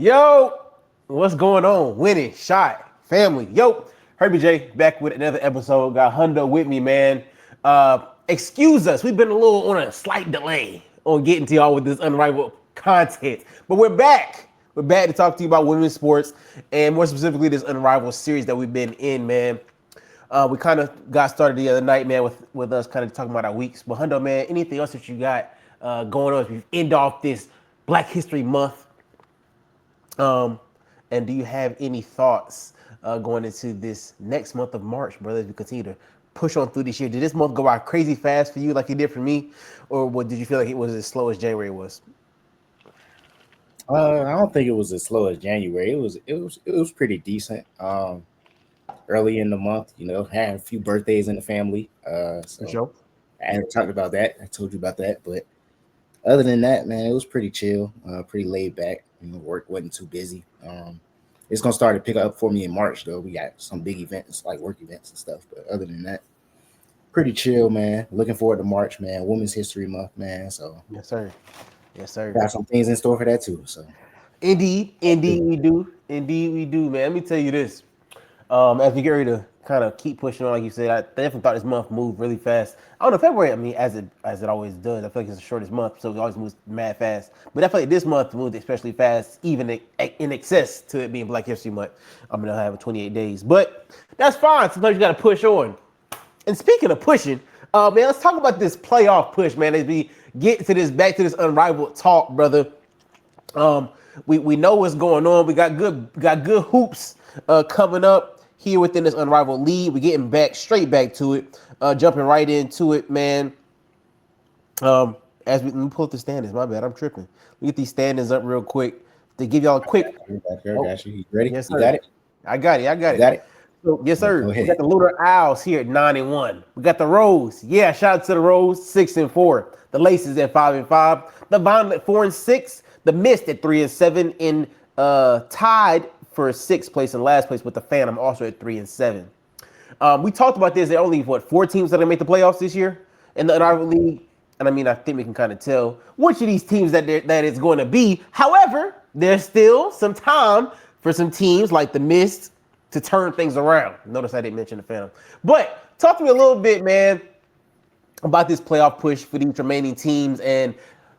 Yo, what's going on? Winning, shot, family. Yo, Herbie J back with another episode. Got Hundo with me, man. Excuse us, we've been a little on a slight delay on getting to y'all with this unrivaled content, but we're back. We're back to talk to you about women's sports and more specifically this unrivaled series that we've been in, man. We kind of got started the other night, man, with us kind of talking about our weeks. But Hundo, man, anything else that you got going on as we end off this Black History Month? Um, and do you have any thoughts going into this next month of March, brother, as we continue to push on through this year? Did this month go out crazy fast for you like it did for me? Or what, did you feel like it was as slow as January was? I don't think it was as slow as January. It was pretty decent. Early in the month, had a few birthdays in the family. For So sure. I haven't talked about that. I told you about that, but other than that, man, it was pretty chill, pretty laid back. Work wasn't too busy. It's gonna start to pick up for me in March though. We got some big events like work events and stuff, but other than that, pretty chill, man. Looking forward to March, man. Women's History Month, man. So Yes, sir. Yes, sir. got some things in store for that too. So Indeed, we do. Indeed, we do, man. Let me tell you this. As we get ready to kind of keep pushing on, like you said, I definitely thought this month moved really fast. I don't know, February, I mean, as it always does, I feel like it's the shortest month, so it always moves mad fast. But I feel like this month moved especially fast, even in excess to it being Black History Month. I'm gonna have 28 days, but that's fine. Sometimes you gotta push on. And speaking of pushing, man, let's talk about this playoff push, man. As we get to this back to this unrivaled talk, brother. Um, we know what's going on. We got good hoops coming up here within this unrivaled league. We're getting straight back to it, jumping right into it, man. Let me pull up the standings. My bad, I'm tripping. Let me get these standings up real quick to give y'all a quick. got you. You ready? Yes, You sir. got it. I got it. I got You got it. it. So, yes, Go sir. We got ahead. the Lunar Owls here at 9-1. We got the Rose. Yeah, shout out to the Rose, 6-4. The Laces at 5-5. The Violet at 4-6. The Mist at 3-7. And tied for sixth place and last place with the Phantom, also at 3-7. We talked about this. There are only four teams that are gonna make the playoffs this year in the Unrivaled League, and I mean I think we can kind of tell which of these teams that it's going to be. However, there's still some time for some teams like the Mist to turn things around. Notice I didn't mention the Phantom, but talk to me a little bit, man, about this playoff push for these remaining teams, and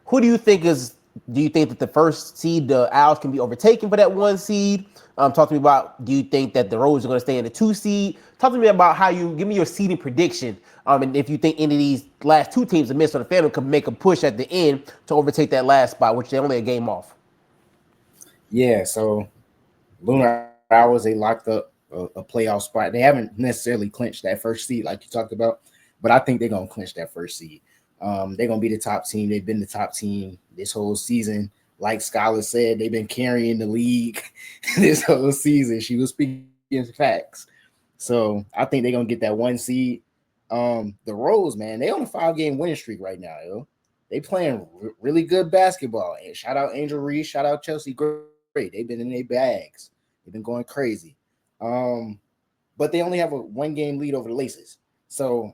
who do you think is? Do you think that the first seed, the Owls, can be overtaken for that one seed? Talk to me about. Do you think that the Rose are going to stay in the 2 seed? Talk to me about how you give me your seeding prediction, and if you think any of these last two teams, the Mist or the Phantom, could make a push at the end to overtake that last spot, which they're only a game off. Yeah. So Lunar Hours, they locked up a playoff spot. They haven't necessarily clinched that first seed like you talked about, but I think they're gonna clinch that first seed. They're gonna be the top team. They've been the top team this whole season. Like Skylar said, they've been carrying the league this whole season. She was speaking facts. So I think they're gonna get that one seed. The Rose, man, they on a 5-game winning streak right now, yo. They playing really good basketball. And shout out Angel Reese, shout out Chelsea Gray. They've been in their bags. They've been going crazy. But they only have a 1-game lead over the Laces. So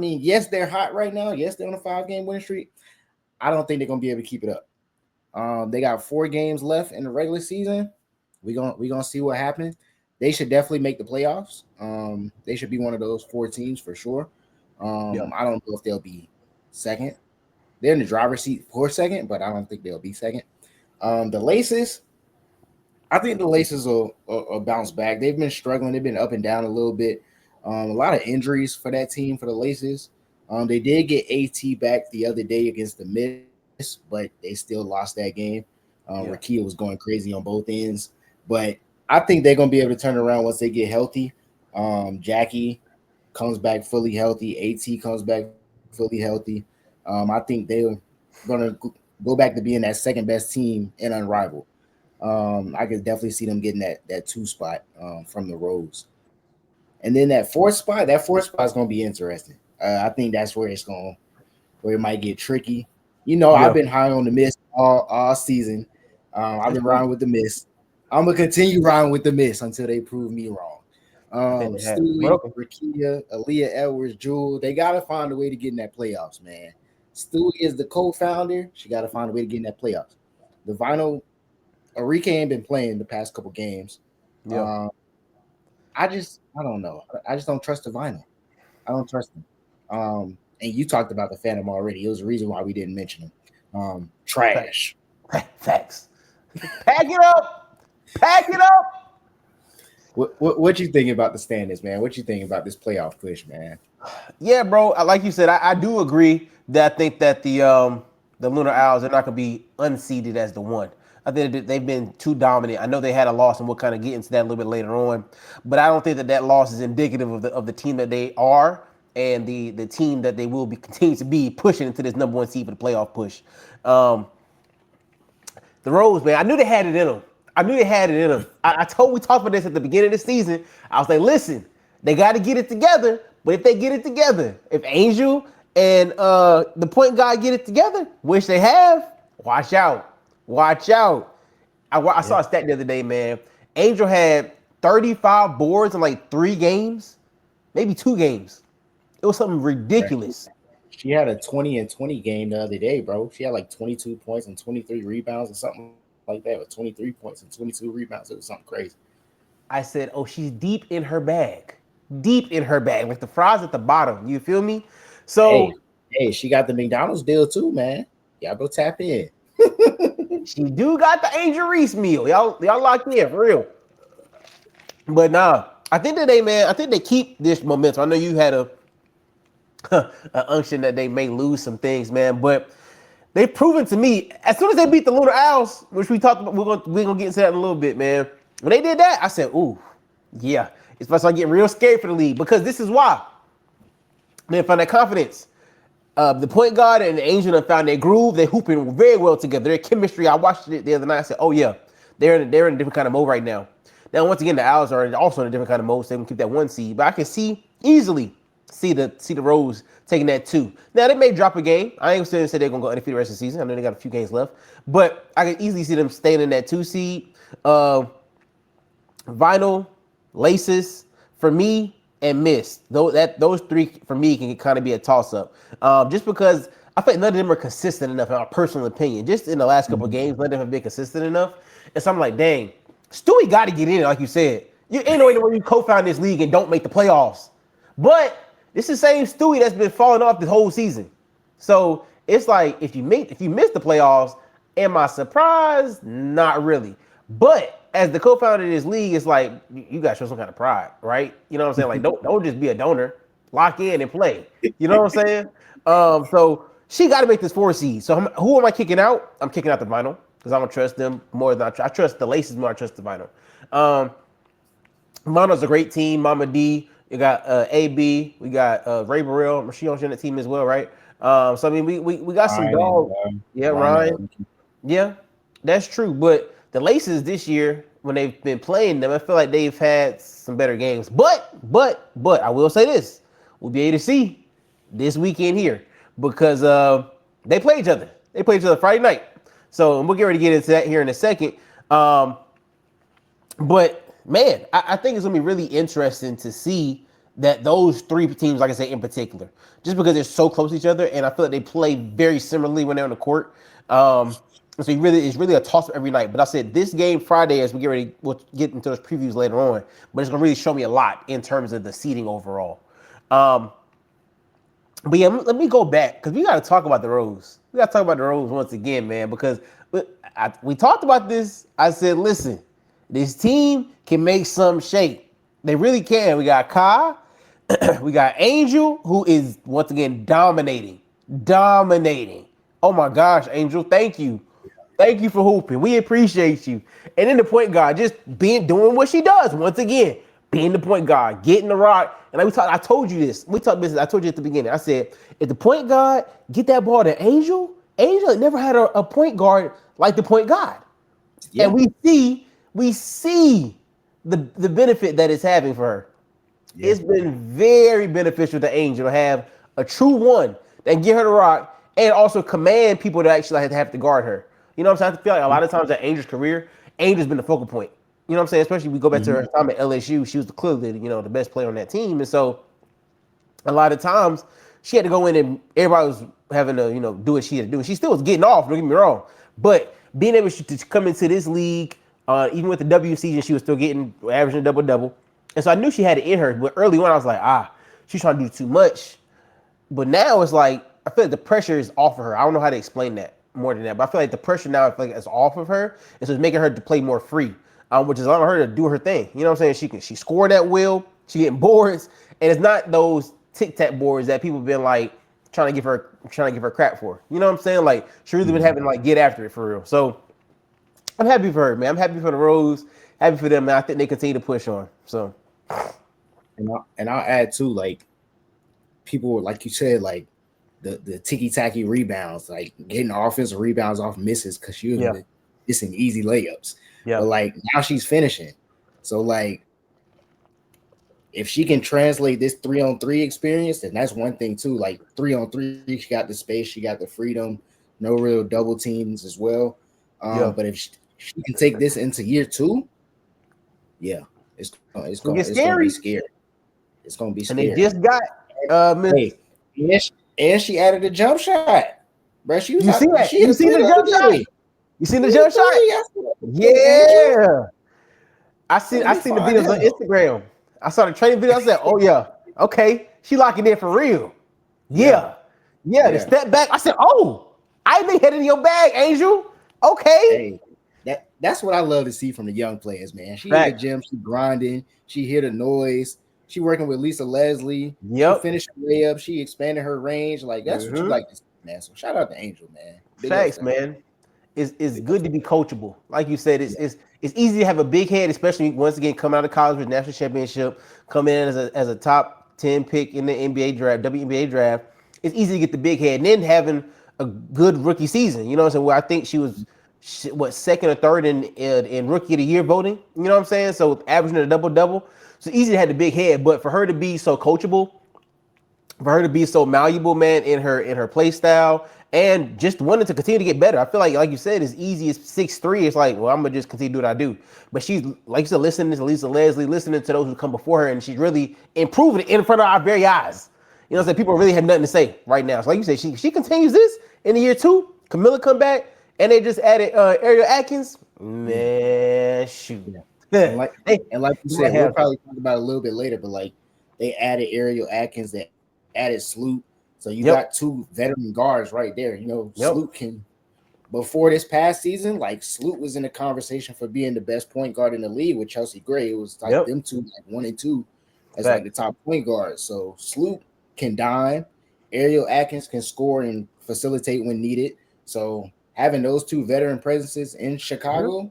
yes, they're hot right now. Yes, they're on a 5-game winning streak. I don't think they're gonna be able to keep it up. They got 4 games left in the regular season. We gonna see what happens. They should definitely make the playoffs. They should be one of those 4 teams for sure. Yeah. I don't know if they'll be second. They're in the driver's seat for second, but I don't think they'll be second. The Laces, I think the Laces will bounce back. They've been struggling. They've been up and down a little bit. A lot of injuries for that team, for the Laces. They did get AT back the other day against the Miss, but they still lost that game. Yeah. Rakia was going crazy on both ends. But I think they're going to be able to turn around once they get healthy. Jackie comes back fully healthy. AT comes back fully healthy. I think they're going to go back to being that second best team in Unrivaled. I could definitely see them getting that 2 spot from the Rose. And then that fourth spot is going to be interesting. I think that's where it might get tricky. I've Yeah. been high on the Mist all season. I've That's been great. riding with the Mist. I'm gonna continue riding with the Mist until they prove me wrong. I think they have. But Stewie, okay. Rakia, Aaliyah Edwards, Jewel, they gotta find a way to get in that playoffs, man. Stewie is the co-founder. She gotta find a way to get in that playoffs. The Vinyl Arike ain't been playing the past couple games. Yeah. I don't know. I just don't trust the vinyl. I don't trust him. And you talked about the Phantom already. It was the reason why we didn't mention him. Trash. Facts. Pack it up. Pack it up. What you think about the standings, man? What you think about this playoff push, man? Yeah, bro. Like you said, I do agree that I think that the Lunar Owls are not going to be unseeded as the one. I think that they've been too dominant. I know they had a loss, and we'll kind of get into that a little bit later on. But I don't think that loss is indicative of the team that they are and the team that they will be continue to be pushing into this number one seed for the playoff push. The Rose, man, I knew they had it in them. We talked about this at the beginning of the season. I was like, listen, they got to get it together. But if they get it together, if Angel and the point guard get it together, which they have, watch out. Watch out. I saw a stat the other day, man. Angel had 35 boards in like 3 games, maybe 2 games. It was something ridiculous. She had a 20 and 20 game the other day, bro. She had like 22 points and 23 rebounds or something like that, with 23 points and 22 rebounds. It was something crazy. I said, oh, she's deep in her bag. Deep in her bag. Like the fries at the bottom. You feel me? So hey, she got the McDonald's deal too, man. Y'all go tap in. She do got the Angel Reese meal. Y'all locked in for real. But nah, I think they keep this momentum. I know you had a unction that they may lose some things, man. But they've proven to me, as soon as they beat the Lunar Owls, which we talked about, we're gonna get into that in a little bit, man. When they did that, I said, ooh, yeah, it's supposed to start getting real scary for the league, because this is why. They find that confidence. The point guard and the Angel have found their groove. They're hooping very well together. Their chemistry, I watched it the other night. I said, oh yeah, they're in a different kind of mode right now. Now, once again, the Owls are also in a different kind of mode, so they can keep that 1 seed. But I can easily see the Rose taking that 2. Now, they may drop a game. I ain't going to say they're going to go undefeated the rest of the season. I know they got a few games left. But I can easily see them staying in that 2 seed. Vinyl, Laces, for me, and Mist. Those 3, for me, can kind of be a toss-up. Just because I think none of them are consistent enough, in my personal opinion. Just in the last couple of games, none of them have been consistent enough. And so I'm like, dang, Stewie got to get in, like you said. You ain't no way where you co-found this league and don't make the playoffs. But it's the same Stewie that's been falling off the whole season. So it's like, if you miss the playoffs, am I surprised? Not really. But as the co-founder of this league, it's like, you got to show some kind of pride, right? You know what I'm saying? Like, don't just be a donor. Lock in and play. You know what I'm saying? So she got to make this 4 seed. So who am I kicking out? I'm kicking out the Vinyl, because I don't trust them more than I trust the Laces more than I trust the Vinyl. Vinyl's a great team. Mama D. You got AB. We got Ray Burrell. She on that team as well, right? So I mean, we got some dogs. Yeah, Ryan. Yeah, that's true. But the Laces this year, when they've been playing them, I feel like they've had some better games. But I will say this: we'll be able to see this weekend here, because they play each other. They play each other Friday night. So we'll get ready to get into that here in a second. But man, I think it's gonna be really interesting to see that those 3 teams, like I say, in particular, just because they're so close to each other, and I feel like they play very similarly when they're on the court. So it's really a toss-up every night. But I said this game Friday, as we get ready, we'll get into those previews later on, but it's gonna really show me a lot in terms of the seeding overall. But yeah, let me go back, because we got to talk about the Rose. We got to talk about the Rose once again, man, because we talked about this. I said, listen, this team can make some shape. They really can. We got Kai, we got Angel, who is once again dominating. Oh my gosh, Angel, thank you. Thank you for hooping. We appreciate you. And then the point guard just doing what she does once again. Being the point guard, getting the rock. And like I told you this. We talked business. I told you at the beginning. I said, if the point guard get that ball to Angel never had a point guard like the point guard. Yeah. And we see the benefit that it's having for her. Yeah. It's been very beneficial to Angel to have a true one that can get her the rock and also command people to actually have to guard her. You know what I'm saying? I feel like a lot of times in Angel's career, Angel's been the focal point. You know what I'm saying? Especially if we go back to her time at LSU, she was clearly, the best player on that team. And so a lot of times she had to go in and everybody was having to, do what she had to do. And she still was getting off, don't get me wrong. But being able to come into this league, even with the W season, she was still getting averaging a double-double. And so I knew she had it in her, but early on I was like, she's trying to do too much. But now it's like I feel like the pressure is off of her. I don't know how to explain that more than that, but I feel like the pressure now I feel like it's off of her, and so it's making her to play more free, which is allowing her to do her thing. You know what I'm saying? She scored at will. She getting boards, and it's not those tic tac boards that people been like trying to give her crap for. You know what I'm saying? Like she really been having to like get after it for real. So I'm happy for her, man. I'm happy for the Rose. Happy for them, man. I think they continue to push on. So, and I'll add too, like people like you said, like the ticky tacky rebounds, like getting offensive rebounds off misses because she was missing easy layups. Yeah. But like now she's finishing. So like if she can translate this 3-on-3 experience, then that's one thing too. Like 3-on-3, she got the space, she got the freedom, no real double teams as well. But if she can take this into year 2, it's gonna be scary. It's gonna be scary. And they just got and she added a jump shot. Bro, she was you seen the jump shot? You seen the jump shot? Yeah. I seen the videos on Instagram. I saw the training video. I said, "Oh yeah, okay, she locking in for real." Yeah. The step back. I said, "Oh, I ain't been hitting your bag, Angel." Okay. Hey, that's what I love to see from the young players, man. She hit the gym, she grinding, she hear the noise. She working with Lisa Leslie. She finished her layup. She expanded her range. Like that's what you like to see, man. So shout out to Angel, man. Thanks, man. It's good to be coachable. Like you said, it's easy to have a big head, especially once again coming out of college with national championship, come in as a top 10 pick in the NBA draft, WNBA draft. It's easy to get the big head, and then having a good rookie season. You know what I'm saying? Where I think she was second or third in rookie of the year voting. You know what I'm saying? So averaging a double-double. So easy to have the big head, but for her to be so coachable, for her to be so malleable, man, in her play style, and just wanting to continue to get better. I feel like you said, as easy as 6'3", it's like, well, I'm gonna just continue to do what I do. But she's, like you said, listening to Lisa Leslie, listening to those who come before her, and she's really improving it in front of our very eyes. You know what I'm saying? People really have nothing to say right now. So like you said, she continues this in the year 2. Camilla come back, and they just added Ariel Atkins. Man, shoot. And like you said, we'll probably talk about it a little bit later, but like they added Ariel Atkins, they added Sloot. So you got 2 veteran guards right there. You know, Sloot can, before this past season, like Sloot was in the conversation for being the best point guard in the league with Chelsea Gray. It was like them two, like 1 and 2 as like the top point guards. So Sloot can dime. Ariel Atkins can score and facilitate when needed. So having those 2 veteran presences in Chicago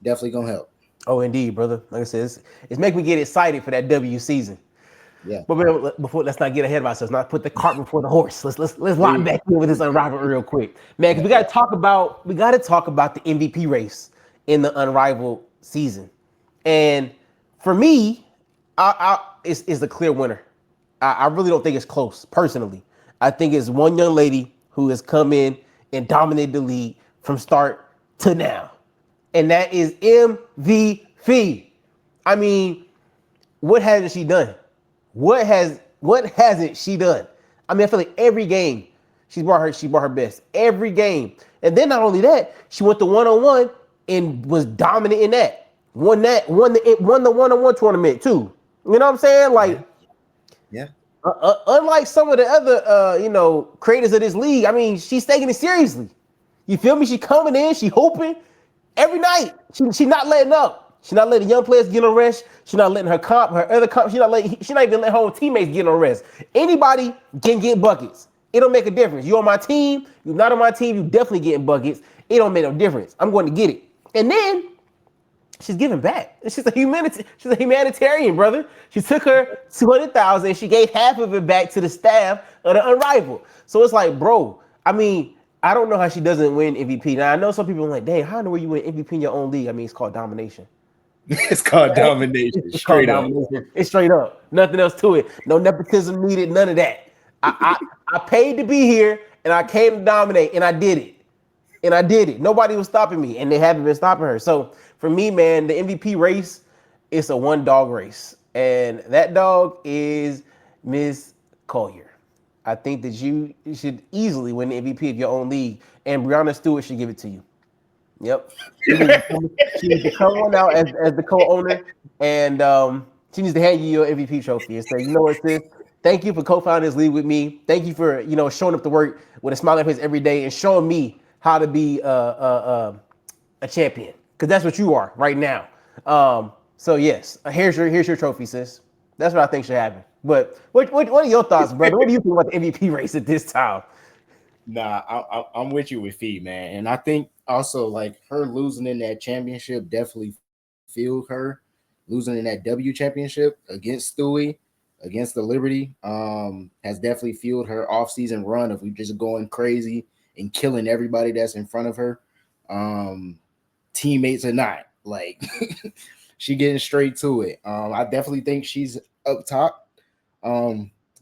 definitely gonna help. Oh, indeed, brother. Like I said, it's making me get excited for that W season. Yeah. But before, let's not get ahead of ourselves. Not put the cart before the horse. Let's lock back in with this Unrivaled real quick, man. Because we got to talk about the MVP race in the Unrivaled season. And for me, it's the clear winner. I really don't think it's close. Personally, I think it's one young lady who has come in and dominated the league from start to now. And that is MVPhee. I mean, what hasn't she done? What hasn't she done? I mean, I feel like every game she brought her best. Every game. And then not only that, she went to 1-on-1 and was dominant in that. Won the 1-on-1 tournament too. You know what I'm saying? Like, unlike some of the other creators of this league, I mean, she's taking it seriously. You feel me? She coming in, she hooping. Every night, she not letting up. She not letting young players get on rest. She not letting her other comp. She not even letting her own teammates get on rest. Anybody can get buckets. It don't make a difference. You on my team, you not on my team, you definitely getting buckets. It don't make no difference. I'm going to get it. And then she's giving back. She's a humanitarian, brother. She took her $200,000 and she gave half of it back to the staff of the Unrivaled. So it's like, bro, I mean, I don't know how she doesn't win MVP. Now, I know some people are like, dang, how in the world you win MVP in your own league? I mean, it's called domination. It's called domination. It's straight up. It's straight up. Nothing else to it. No nepotism needed. None of that. I paid to be here, and I came to dominate, and I did it. Nobody was stopping me, and they haven't been stopping her. So for me, man, the MVP race, it's a 1-dog race, and that dog is Miss Collier. I think that you should easily win the MVP of your own league, and Breonna Stewart should give it to you. Yep. She needs to come on out as the co-owner, and she needs to hand you your MVP trophy and say, you know what, sis? Thank you for co-founding this league with me. Thank you for showing up to work with a smile on your face every day and showing me how to be a champion, because that's what you are right now. So yes, here's your trophy, sis. That's what I think should happen. But what are your thoughts, brother? What do you think about the MVP race at this time? Nah, I'm with you with Fee, man, and I think also like her losing in that championship definitely fueled her. Losing in that W championship against Stewie, against the Liberty, has definitely fueled her offseason run of just going crazy and killing everybody that's in front of her. Um, Teammates or not, like she getting straight to it. I definitely think she's up top.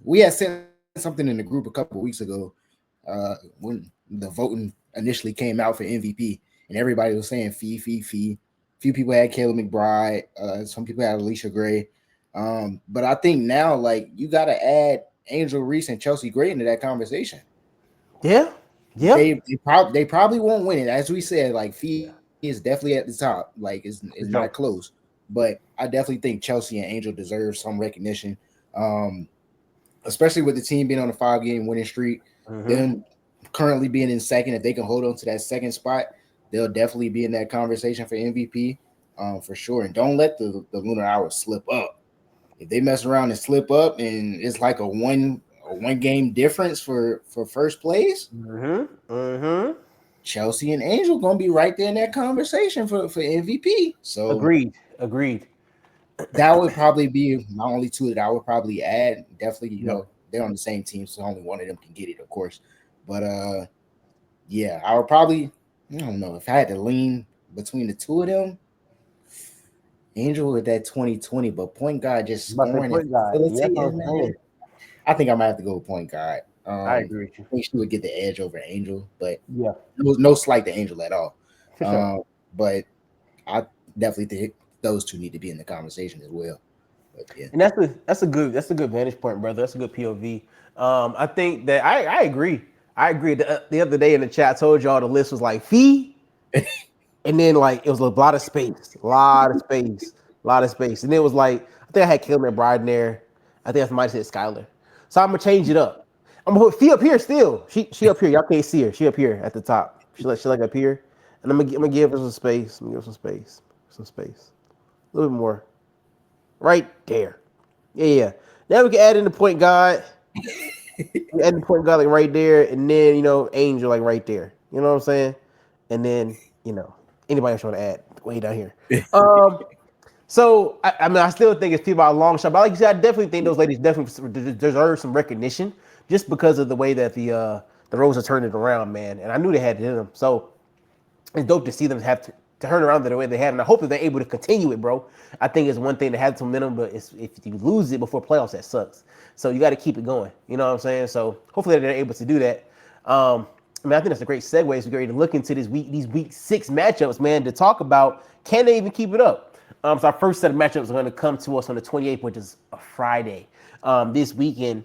We had said something in the group a couple weeks ago when the voting initially came out for MVP, and everybody was saying Fee. Few people had Kayla McBride. Some people had Alicia Gray. But I think now, like, you got to add Angel Reese and Chelsea Gray into that conversation. Yeah, yeah. They probably won't win it. As we said, like, Fee is definitely at the top. Like, it's not close. But I definitely think Chelsea and Angel deserve some recognition, especially with the team being on a 5-game winning streak. Them currently being in second, if they can hold on to that second spot, they'll definitely be in that conversation for MVP, for sure. And don't let the Lunar Hours slip up. If they mess around and slip up, and it's like a one game difference for first place, Chelsea and Angel gonna be right there in that conversation for MVP. So agreed. That would probably be my only two that I would probably add. Definitely, they're on the same team, so only one of them can get it, of course. But yeah, I would probably, I don't know, if I had to lean between the two of them, Angel with that 2020, but point guard just scoring and facilitating, man. I think I might have to go with point guard. I agree with you. I think she would get the edge over Angel, but Yeah, no slight to Angel at all. for sure. But I definitely think those two need to be in the conversation as well. But yeah. And that's a good vantage point, brother. That's a good POV. I think that I agree. I agree. The other day in the chat, I told y'all the list was like Fee, and then like it was a lot of space, and it was like I think I had Kayla McBride in there. I think I might have said Skylar. So I'm gonna change it up. I'm gonna put Fee up here still. She up here. Y'all can't see her. She up here at the top. She like up here, and I'm gonna give her some space. I'm gonna give her some space, a little bit more. Right there. Yeah. Now we can add in the point guard. Add the point guard like right there, and then Angel like right there. You know what I'm saying? And then anybody else want to add way down here. So I mean I still think it's people a long shot, but like you said, I definitely think those ladies definitely deserve some recognition just because of the way that the Rose are turning it around, man. And I knew they had it in them. So it's dope to see them have to turn around the way they have, and I hope that they're able to continue it, bro. I think it's one thing to have some momentum, but if you lose it before playoffs, that sucks. So you got to keep it going. You know what I'm saying? So hopefully they're able to do that. I mean, I think that's a great segue as we get ready to look into these week 6 matchups, man, to talk about can they even keep it up. So our first set of matchups are going to come to us on the 28th, which is a Friday, this weekend.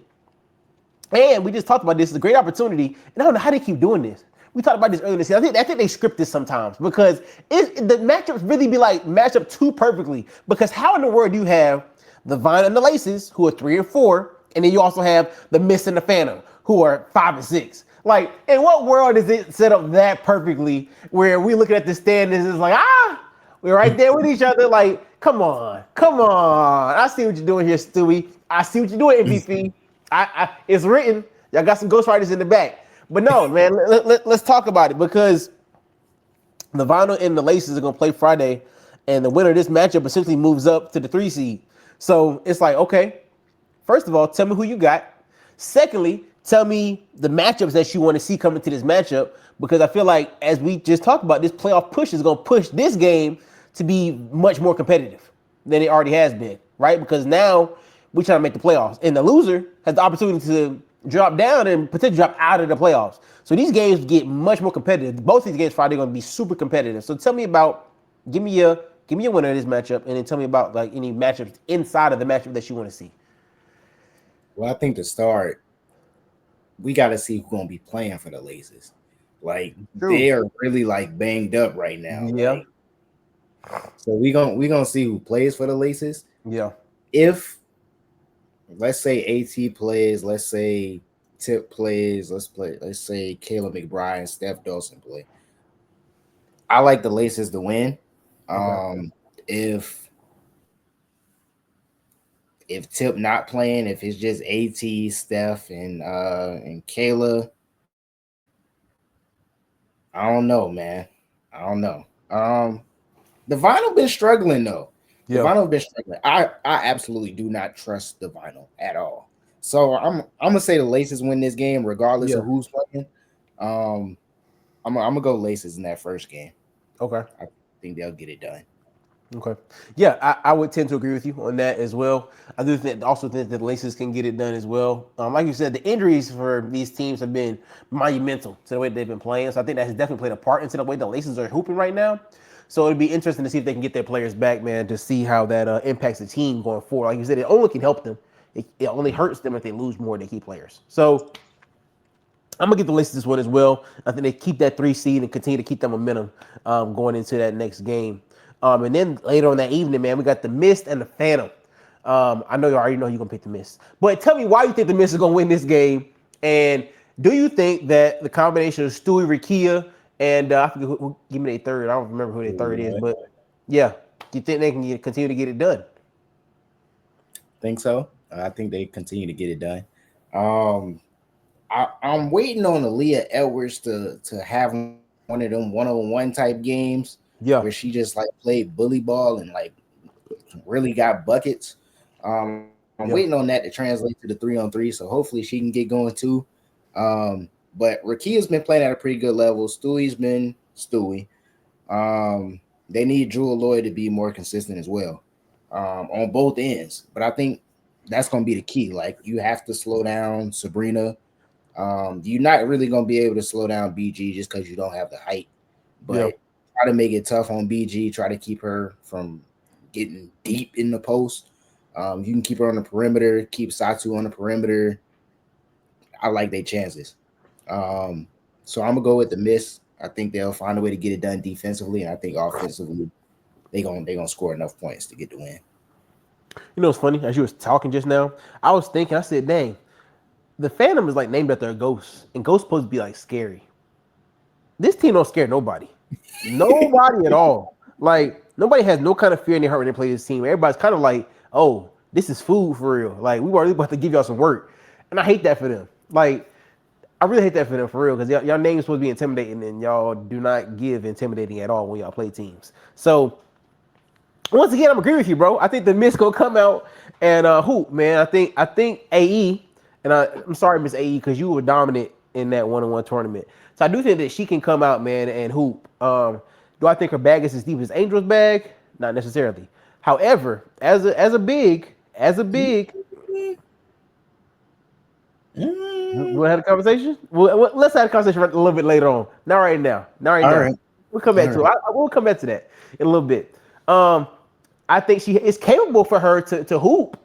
And we just talked about this. It's a great opportunity, and I don't know how they keep doing this. We talked about this earlier this year. I think they script this sometimes because the matchups really be like match up too perfectly. Because how in the world do you have the Vine and the Laces, who are 3 and 4, and then you also have the Mist and the Phantom, who are 5 and 6? Like, in what world is it set up that perfectly where we looking at the standings and it's like, we're right there with each other? Like, come on. I see what you're doing here, Stewie. I see what you're doing, MVP. It's written. Y'all got some ghostwriters in the back. But no, man, let's talk about it because the Vinyl and the Laces are going to play Friday, and the winner of this matchup essentially moves up to the 3 seed. So it's like, okay, first of all, tell me who you got. Secondly, tell me the matchups that you want to see coming to this matchup, because I feel like, as we just talked about, this playoff push is going to push this game to be much more competitive than it already has been, right? Because now we're trying to make the playoffs, and the loser has the opportunity to drop down and potentially drop out of the playoffs. So these games get much more competitive. Both these games Friday are going to be super competitive. So tell me about, give me a winner of this matchup, and then tell me about like any matchups inside of the matchup that you want to see. Well, I think to start, we got to see who's going to be playing for the Laces. Like True. they are really like banged up right now. Yeah. Like so we gonna see who plays for the Laces. Yeah. If let's say AT plays, let's say Tip plays, let's say Kayla McBride and Steph Dawson play. I like the Laces to win. Okay. If Tip not playing, if it's just AT, Steph, and Kayla, I don't know, man. I don't know. The Vinyl been struggling though. The Yeah. Vinyl been struggling. I absolutely do not trust the Vinyl at all. So I'm gonna say the Laces win this game regardless Yeah. of who's playing. Um, I'm gonna go Laces in that first game. Okay. I think they'll get it done. Okay. Yeah, I would tend to agree with you on that as well. I do also think that the Laces can get it done as well. Like you said, the injuries for these teams have been monumental to the way they've been playing. So I think that has definitely played a part into the way the Laces are hooping right now. So it'd be interesting to see if they can get their players back, man, to see how that impacts the team going forward. Like you said, it only can help them. It only hurts them if they lose more than key players. So I'm gonna get the Laces this one as well. I think they keep that 3 seed and continue to keep that momentum going into that next game. And then later on that evening, man, we got the Mist and the Phantom. I know you already know you're gonna pick the Mist, but tell me why you think the Mist is gonna win this game, and do you think that the combination of Stewie, Rikia, and I forget give me their third. I don't remember who their third is, but yeah, you think they can continue to get it done? Think so. I think they continue to get it done. Um, I'm waiting on Aaliyah Edwards to have one of them one-on-one type games where Yeah, she just like played bully ball and like really got buckets. I'm waiting yeah, on that to translate to the 3-on-3. So hopefully she can get going too. But Rakia's been playing at a pretty good level. Stewie's been Stewie. They need Jewel Lloyd to be more consistent as well on both ends. But I think that's going to be the key. Like you have to slow down Sabrina. You're not really going to be able to slow down BG just because you don't have the height. yeah. But try to make it tough on BG. Try to keep her from getting deep in the post. You can keep her on the perimeter, keep Satu on the perimeter. I like their chances. Um, so I'm gonna go with the Miss. I think they'll find a way to get it done defensively, and I think offensively they gonna score enough points to get the win. You know what's funny? As you was talking just now, I was thinking. I said, "Dang, the Phantom is like named after a ghost, and ghosts supposed to be like scary. This team don't scare nobody, nobody at all. Like nobody has no kind of fear in their heart when they play this team. Everybody's kind of like, oh, this is food for real. Like we were about to give y'all some work, and I hate that for them. Like I really hate that for them for real because y'all name is supposed to be intimidating, and y'all do not give intimidating at all when y'all play teams. So once again, I'm agree with you, bro. I think the Miss gonna come out and hoop, man. I think AE, and I'm sorry, Miss AE, because you were dominant in that one-on-one tournament. So I do think that she can come out, man, and hoop. Do I think her bag is as deep as Angel's bag? Not necessarily. However, as a big, Mm, we'll have a conversation. Let's have a conversation a little bit later on. Not right now. Not right all now. right, We'll come all back to it. right. We'll come back to that in a little bit. I think she is capable for her to hoop,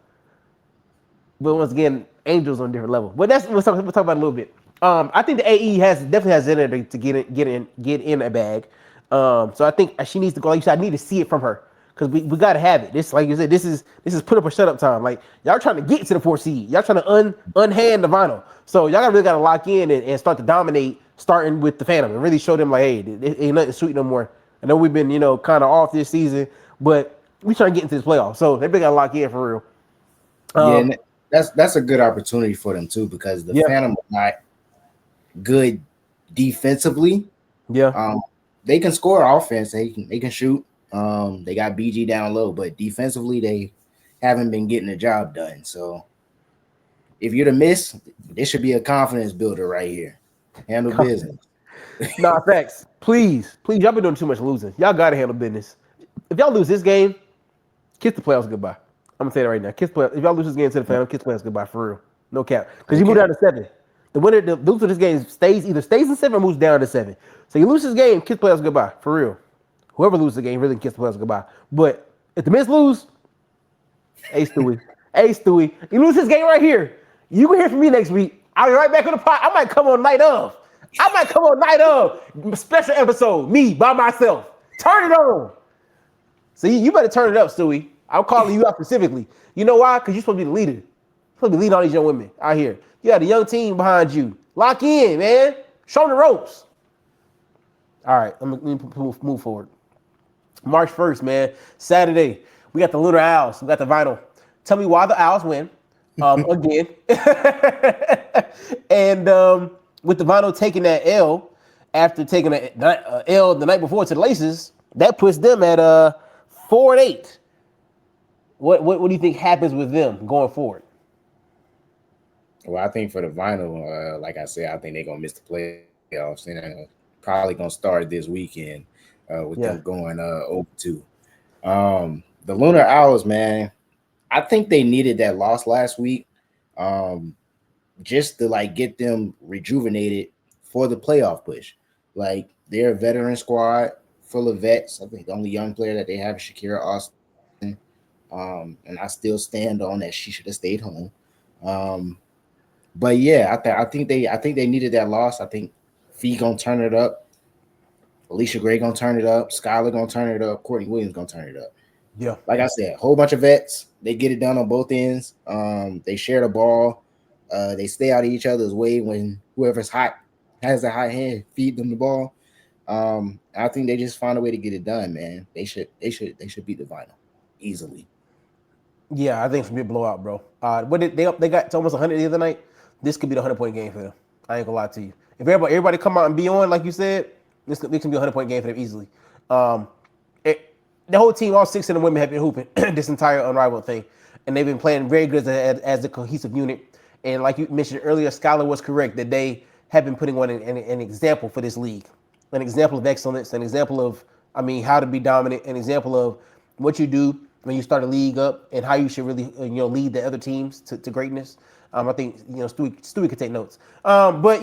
but once again, Angels on a different level. But that's we'll talk about it a little bit. I think the AE definitely has in it to get in a bag. So I think she needs to go. Like you said, I need to see it from her because we got to have it. This, like you said, this is put up or shut up time. Like y'all trying to get to the 4 seed. Y'all trying to unhand the Vinyl. So y'all really got to lock in and start to dominate, starting with the Phantom and really show them like, hey, it ain't nothing sweet no more. I know we've been kind of off this season, but we trying to get into this playoff. So they really got to lock in for real. Yeah, Um, and that's a good opportunity for them too because the yeah, Phantom are not good defensively. yeah. Um, they can score offense. They can shoot. They got BG down low, but defensively they haven't been getting the job done. So if you're the Miss, this should be a confidence builder right here. Handle business. Nah, facts. Please, y'all been doing too much losing. Y'all gotta handle business. If y'all lose this game, kiss the playoffs goodbye. I'm gonna say that right now. Kiss playoffs. If y'all lose this game to the Phantom, kiss the playoffs goodbye for real. No cap. Because you move Okay. down to 7. The winner, the loser of this game either stays in 7 or moves down to 7. So you lose this game, kiss the playoffs goodbye for real. Whoever loses the game really can kiss the playoffs goodbye. But if the Miz lose, hey Stewie, hey Stewie, you lose this game right here. You can hear from me next week. I'll be right back on the pot. I might come on night of. I might come on night of special episode, me by myself. Turn it on. See, you better turn it up, Stewie. I'm calling you out specifically. You know why? Because you're supposed to be the leader. You're supposed to be leading all these young women out here. You got a young team behind you. Lock in, man. Show them the ropes. All right, let me move forward. March 1st, man, Saturday. We got the Lunar Owls. We got the Vinyl. Tell me why the Owls win again. And with the Vinyl taking that L after taking an L the night before to the Laces, that puts them at 4-8. What do you think happens with them going forward? Well, I think for the Vinyl, like I said, I think they're gonna miss the playoffs, and probably gonna start this weekend with them going 0-2. The Lunar Owls, man, I think they needed that loss last week, just to like get them rejuvenated for the playoff push. Like they're a veteran squad full of vets. I think the only young player that they have is Shakira Austin. And I still stand on that she should have stayed home. But yeah, I think they needed that loss. I think Fee gonna turn it up. Alicia Gray gonna turn it up. Skylar gonna turn it up. Courtney Williams gonna turn it up. Yeah. Like I said, a whole bunch of vets. They get it done on both ends. They share the ball. They stay out of each other's way when whoever's hot has the hot hand, feed them the ball. I think they just find a way to get it done, man. They should beat the Vinyl easily. Yeah, I think it's gonna be a blowout, bro. They got to almost 100 the other night. This could be the 100-point game for them. I ain't gonna lie to you. If everybody come out and be on, like you said, this can be a 100-point game for them easily. The whole team, all 6 of the women have been hooping this entire Unrivaled thing, and they've been playing very good as a cohesive unit. And like you mentioned earlier, Skylar was correct that they have been putting on an example for this league, an example of excellence, an example of, how to be dominant, an example of what you do when you start a league up and how you should really, lead the other teams to greatness. I think, Stewie could take notes. But,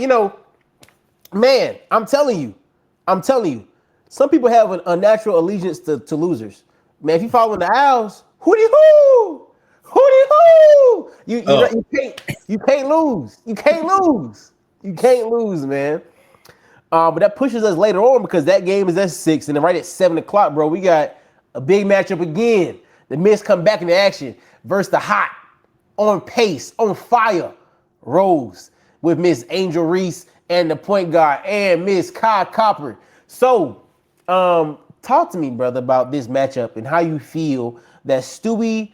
man, I'm telling you, some people have a natural allegiance to losers. Man, if you follow the Owls, hootie-hoo! Hootie-hoo! You can't lose. You can't lose. You can't lose, man. But that pushes us later on because that game is at 6, and then right at 7 o'clock, bro, we got a big matchup again. The Miss come back into action versus the hot, on pace, on fire, Rose with Miss Angel Reese and the point guard and Miss Kai Copper. So, talk to me, brother, about this matchup and how you feel that Stewie,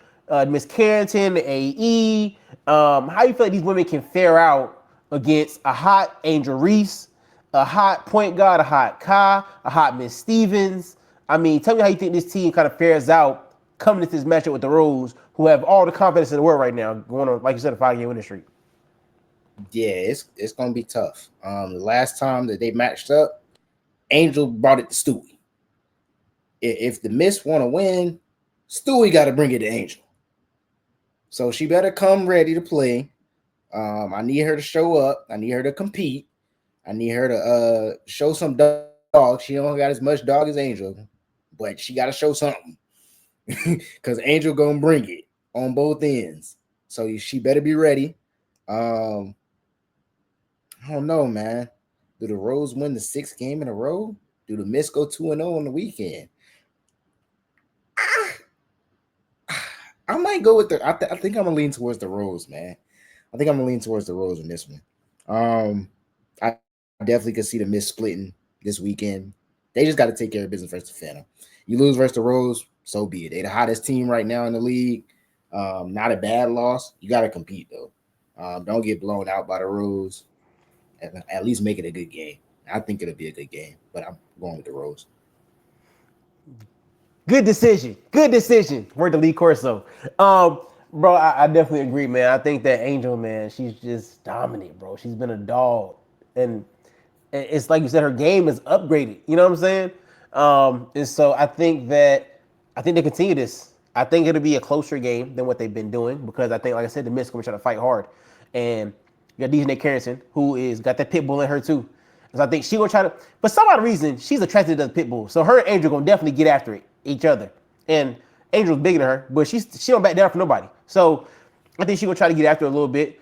Miss Carrington, the AE, how you feel like these women can fare out against a hot Angel Reese, a hot point guard, a hot Kai, a hot Miss Stevens. Tell me how you think this team kind of fares out coming into this matchup with the Rose, who have all the confidence in the world right now, going on, like you said, a 5-game winning streak. Yeah, it's gonna be tough. The last time that they matched up, Angel brought it to Stewie. If the Miss want to win, Stewie got to bring it to Angel. So she better come ready to play. I need her to show up. I need her to compete. I need her to show some dog. She don't got as much dog as Angel, but she got to show something because Angel gonna bring it on both ends. So she better be ready. I don't know, man. Do the Rose win the 6th game in a row? Do the Miss go 2-0 on the weekend? I might go with I think I'm gonna lean towards the Rose, man. I think I'm gonna lean towards the Rose in this one. I definitely could see the Miss splitting this weekend. They just got to take care of business versus the Phantom. You lose versus the Rose, so be it. They're the hottest team right now in the league. Not a bad loss. You got to compete though. Don't get blown out by the Rose. At least make it a good game. I think it'll be a good game, but I'm going with the Rose. Good decision. Word to Lee Corso. Bro, I definitely agree, man. I think that Angel, man, she's just dominant, bro. She's been a dog. And it's like you said, her game is upgraded. You know what I'm saying? And so I think they continue this. I think it'll be a closer game than what they've been doing because I think, like I said, the Miss going to try to fight hard. And you got DJ Carrington, who is got that pit bull in her too. So I think she gonna try to, for some odd reason, she's attracted to the pit bull. So her and Angel gonna definitely get after each other. And Angel's bigger than her, but she don't back down for nobody. So I think she gonna try to get after her a little bit.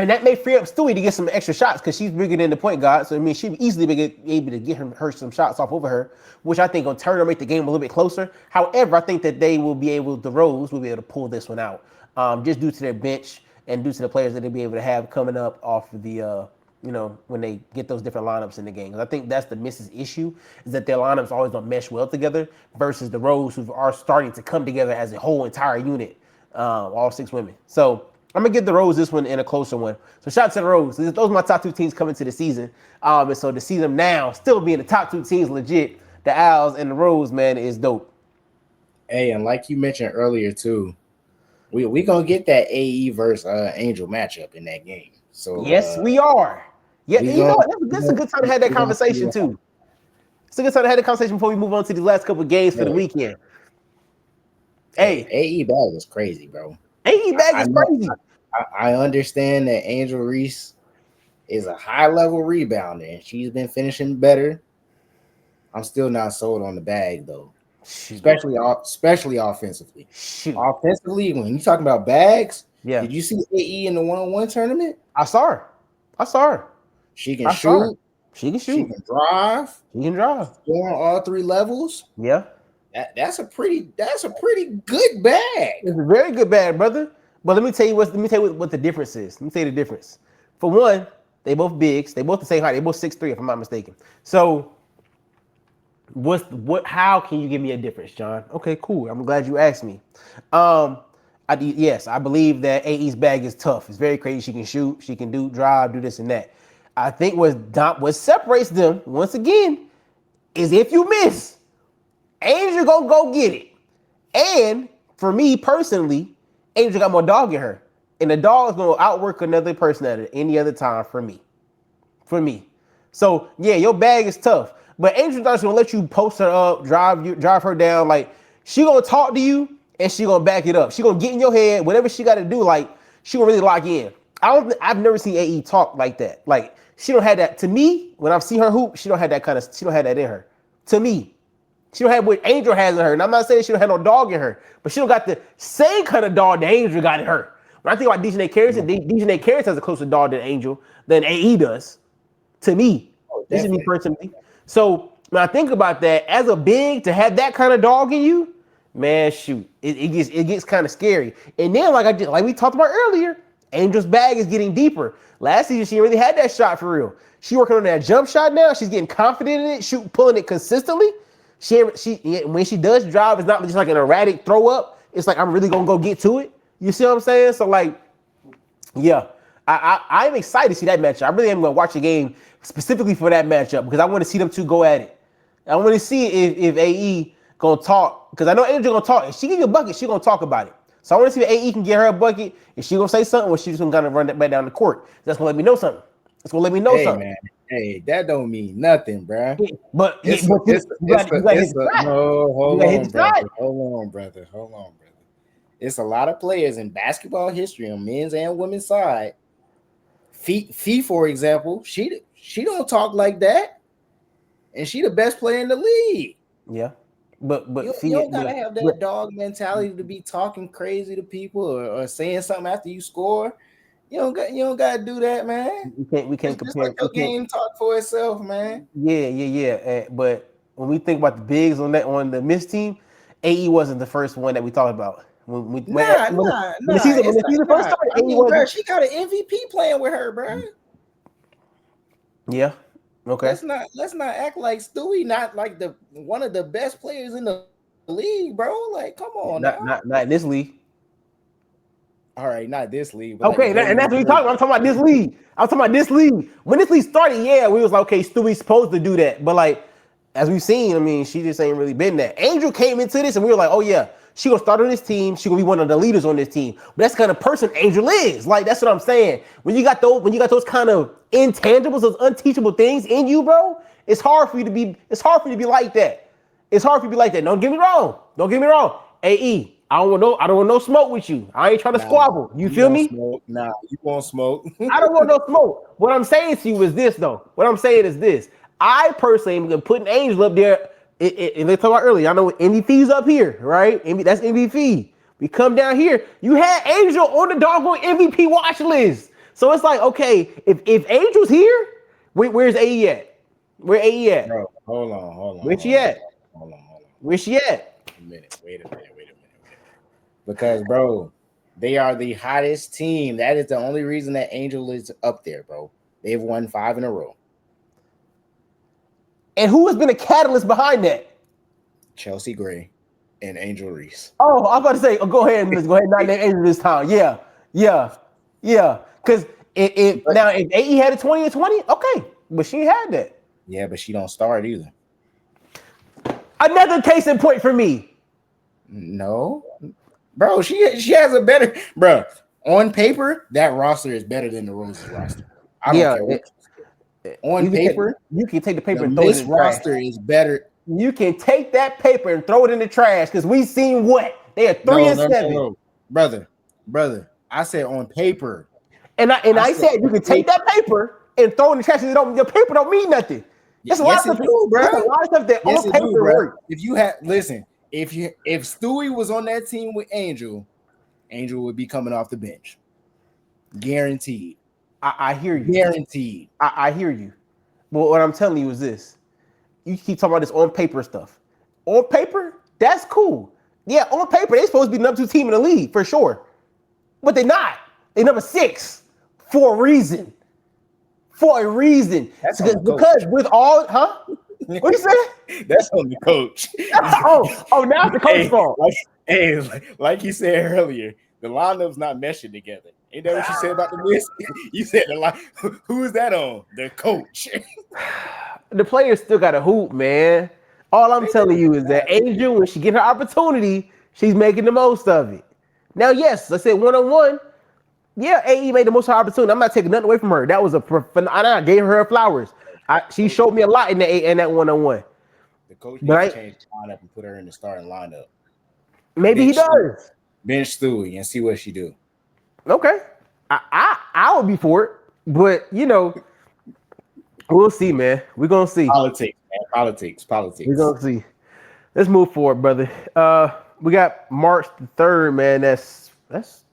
And that may free up Stewie to get some extra shots because she's bigger than the point guard. So, I mean, she'd easily be able to get her some shots off over her, which I think will turn or make the game a little bit closer. However, I think that they will be able, the Rose will be able to pull this one out just due to their bench and due to the players that they'll be able to have coming up off of the, when they get those different lineups in the game. Because I think that's the Mrs. issue is that their lineups always don't mesh well together versus the Rose who are starting to come together as a whole entire unit, all 6 women. So, I'm gonna give the Rose this one in a closer one. So shout out to the Rose. Those are my top 2 teams coming to the season. And so to see them now still being the top 2 teams legit, the Owls and the Rose, man, is dope. Hey, and like you mentioned earlier too, we gonna get that AE versus Angel matchup in that game. So yes, we are. Yeah, you know what? That's a good time to have that conversation too. It's a good time to have the conversation before we move on to these last couple of games for the weekend. Hey, AE bag is crazy, bro. AE bag is crazy. I understand that Angel Reese is a high-level rebounder, and she's been finishing better. I'm still not sold on the bag, though, especially offensively. Offensively, when you talking about bags, did you see AE in the one-on-one tournament? I saw her. She can shoot. She can drive. Score on all 3 levels. Yeah. That's a pretty good bag. It's a very good bag, brother. But let me tell you what the difference is. Let me tell you the difference. For one, they both bigs. They both the same height. They both 6'3", if I'm not mistaken. So how can you give me a difference, John? Okay, cool. I'm glad you asked me. Yes, I believe that AE's bag is tough. It's very crazy. She can shoot, she can drive, do this and that. I think what separates them, once again, is if you miss, Angel gonna go get it. And for me personally, Angel got more dog in her. And the dog is going to outwork another person at any other time for me. So, yeah, your bag is tough. But Angel Johnson going to let you post her up, drive her down. Like, she going to talk to you, and she going to back it up. She going to get in your head. Whatever she got to do, like, she going to really lock in. I've never seen AE talk like that. Like, she don't have that. To me, when I've seen her hoop, she don't have that in her. To me. She don't have what Angel has in her. And I'm not saying she don't have no dog in her, but she don't got the same kind of dog that Angel got in her. When I think about DJ Carrington, DJ Carrington has a closer dog than AE does. To me. This is me personally. So when I think about that, as a big, to have that kind of dog in you, man, shoot. It gets kind of scary. And then like we talked about earlier, Angel's bag is getting deeper. Last season, she really had that shot for real. She working on that jump shot now. She's getting confident in it, pulling it consistently. When she does drive, it's not just like an erratic throw up. It's like, I'm really gonna go get to it. You see what I'm saying? So like, yeah, I'm excited to see that matchup. I really am gonna watch the game specifically for that matchup because I want to see them two go at it. I want to see if AE gonna talk, because I know Angel gonna talk. If she give you a bucket, she gonna talk about it. So I want to see if AE can get her a bucket. If she gonna say something, or she just gonna kind of run that back down the court. That's gonna let me know something. Something. Man. Hey, that don't mean nothing, bro. But hold on, brother. It's a lot of players in basketball history on men's and women's side. Fee, for example, she don't talk like that, and she the best player in the league. Yeah, but you don't gotta have that dog mentality to be talking crazy to people or saying something after you score. You don't gotta do that, man. We can't compare. Let the game talk for itself, man. Yeah. But when we think about the bigs on the Miss team, AE wasn't the first one that we talked about. When the season first started, she got an MVP playing with her, bro. Yeah. Okay. Let's not act like Stewie not like one of the best players in the league, bro. Like, come on, not in this league. All right, not this league. Okay, and that's what we're talking about. I'm talking about this league. When this league started, yeah, we was like, okay, Stewie's supposed to do that. But like, as we've seen, I mean, she just ain't really been that. Angel came into this and we were like, oh yeah, she gonna start on this team. She gonna be one of the leaders on this team. But that's the kind of person Angel is. Like, that's what I'm saying. When you got those kind of intangibles, those unteachable things in you, bro, it's hard for you to be like that. Don't get me wrong. AE. I don't want no smoke with you. I ain't trying to squabble. You feel me? Nah, you won't smoke. I don't want no smoke. What I'm saying to you is this, though. I personally am putting Angel up there. And they talked about earlier. I know MVPhee's up here, right? That's MVPhee. We come down here. You had Angel on the doggone MVP watch list. So it's like, okay, if Angel's here, where's AE at? Where AE at? Bro, hold Where on, she at? hold on. Where she at? Wait a minute. Because, bro, they are the hottest team. That is the only reason that Angel is up there, bro. They've won 5 in a row. And who has been a catalyst behind that? Chelsea Gray and Angel Reese. Oh, I'm about to say, go ahead and not name Angel this time. Yeah. Because if AE had a 20 and 20, okay, but she had that. Yeah, but she don't start either. Another case in point for me. No, bro, she has a better, bro. On paper, that roster is better than the Roses roster. I don't care what. On paper, you can take the paper the and throw it in the trash. roster is better. You can take that paper and throw it in the trash because we seen what they are 3-7. No. brother. I said on paper, and I said you can take that paper and throw it in the trash. Your paper don't mean nothing. There's a lot of stuff, bro. There's a lot of stuff that on paper work. If you had if Stewie was on that team with Angel would be coming off the bench, guaranteed. I hear you. Guaranteed. I hear you. But what I'm telling you is this. You keep talking about this on paper stuff. On paper, that's cool. Yeah, on paper, they're supposed to be the number 2 team in the league for sure. But they're not. They're number 6 for a reason. For a reason. That's because with all, huh? What you say? That's on the coach. oh, now it's the coach's fault. Like you said earlier, the lineup's not meshing together. Ain't that what you said about the miss? You said the line. Who is that on? The coach. The players still got to hoop, man. All I'm telling you is that Angel, when she get her opportunity, she's making the most of it. Now, yes, let's say 1-on-1. Yeah, AE made the most of her opportunity. I'm not taking nothing away from her. That was I gave her flowers. She showed me a lot in that 1-on-1. The coach needs to change the lineup and put her in the starting lineup. Maybe he does. Bench Stewie and see what she do. Okay, I would be for it, but we'll see, man. We're gonna see. Politics, man. Politics. We're gonna see. Let's move forward, brother. We got March the 3rd, man. That's